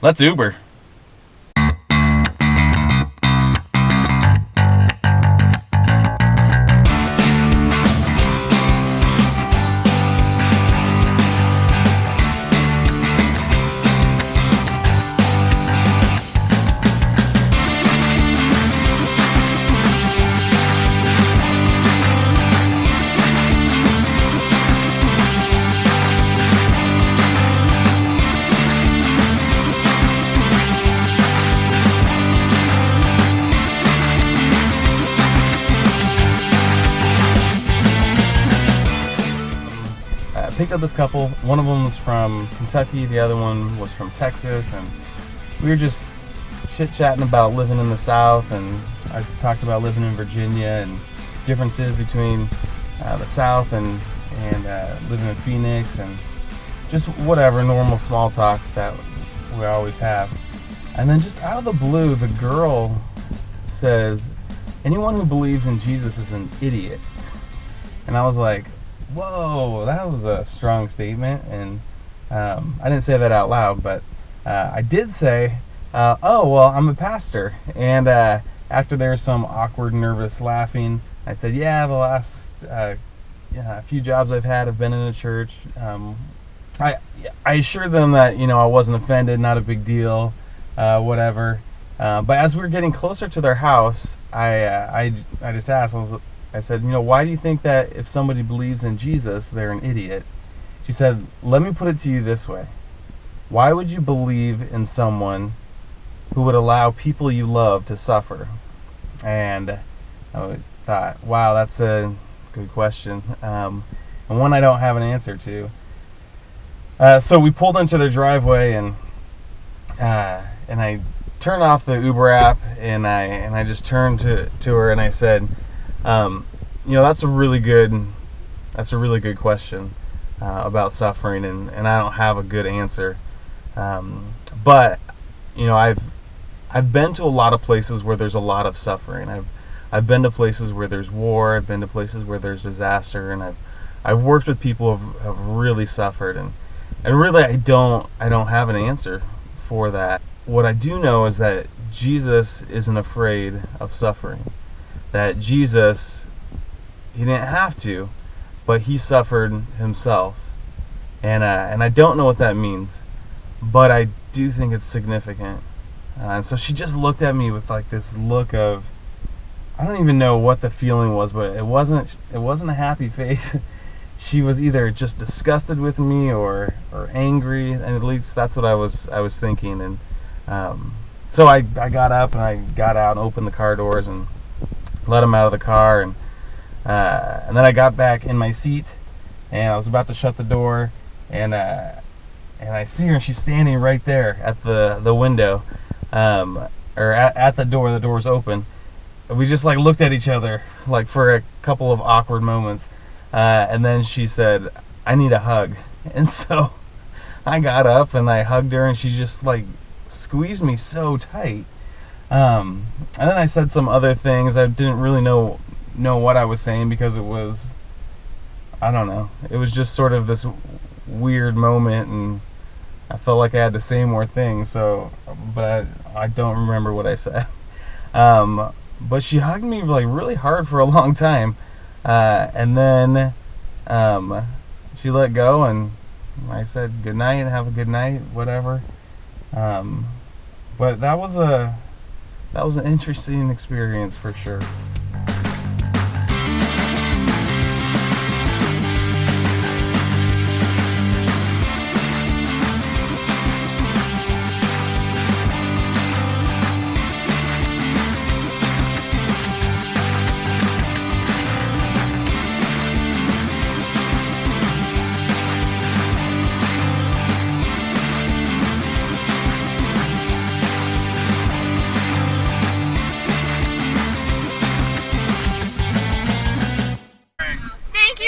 Let's Uber. Picked up this couple. One of them was from Kentucky, the other one was from Texas, and we were just chit-chatting about living in the South, and I talked about living in Virginia and differences between the South and living in Phoenix, and just whatever normal small talk that we always have. And then just out of the blue, the girl says, "Anyone who believes in Jesus is an idiot." And I was like, whoa, that was a strong statement. And I didn't say that out loud, but I did say, oh, well, I'm a pastor. And after there was some awkward, nervous laughing, I said, yeah, the last few jobs I've had have been in a church. I assured them that, I wasn't offended, not a big deal, whatever. But as we were getting closer to their house, I just asked, I said, why do you think that if somebody believes in Jesus, they're an idiot? She said, let me put it to you this way. Why would you believe in someone who would allow people you love to suffer? And I thought, wow, that's a good question. And one I don't have an answer to. So we pulled into their driveway, and I turned off the Uber app, and I just turned to her and I said, that's a really good question about suffering, and I don't have a good answer. But I've been to a lot of places where there's a lot of suffering. I've been to places where there's war. I've been to places where there's disaster, and I've worked with people who have really suffered, and really I don't have an answer for that. What I do know is that Jesus isn't afraid of suffering. That Jesus, he didn't have to, but he suffered himself. And I don't know what that means, but I do think it's significant. And so she just looked at me with like this look of, I don't even know what the feeling was, but it wasn't a happy face. She was either just disgusted with me or angry, and at least that's what I was thinking. And so I got up and I got out and opened the car doors and let him out of the car, and then I got back in my seat, and I was about to shut the door, and I see her, and she's standing right there at the window, or at the door. The door's open. And we just like looked at each other like for a couple of awkward moments, and then she said, "I need a hug." And so I got up and I hugged her, and she just like squeezed me so tight. And then I said some other things. I didn't really know what I was saying, because it was, I don't know, it was just sort of this weird moment, and I felt like I had to say more things. So, but I don't remember what I said. But she hugged me like really hard for a long time, and then she let go, and I said good night and have a good night, whatever. But that was an interesting experience for sure.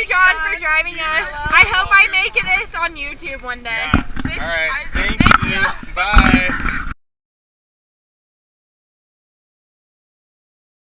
John for driving us. I hope I make this on YouTube one day. Yeah. All right. Thank you. Bye.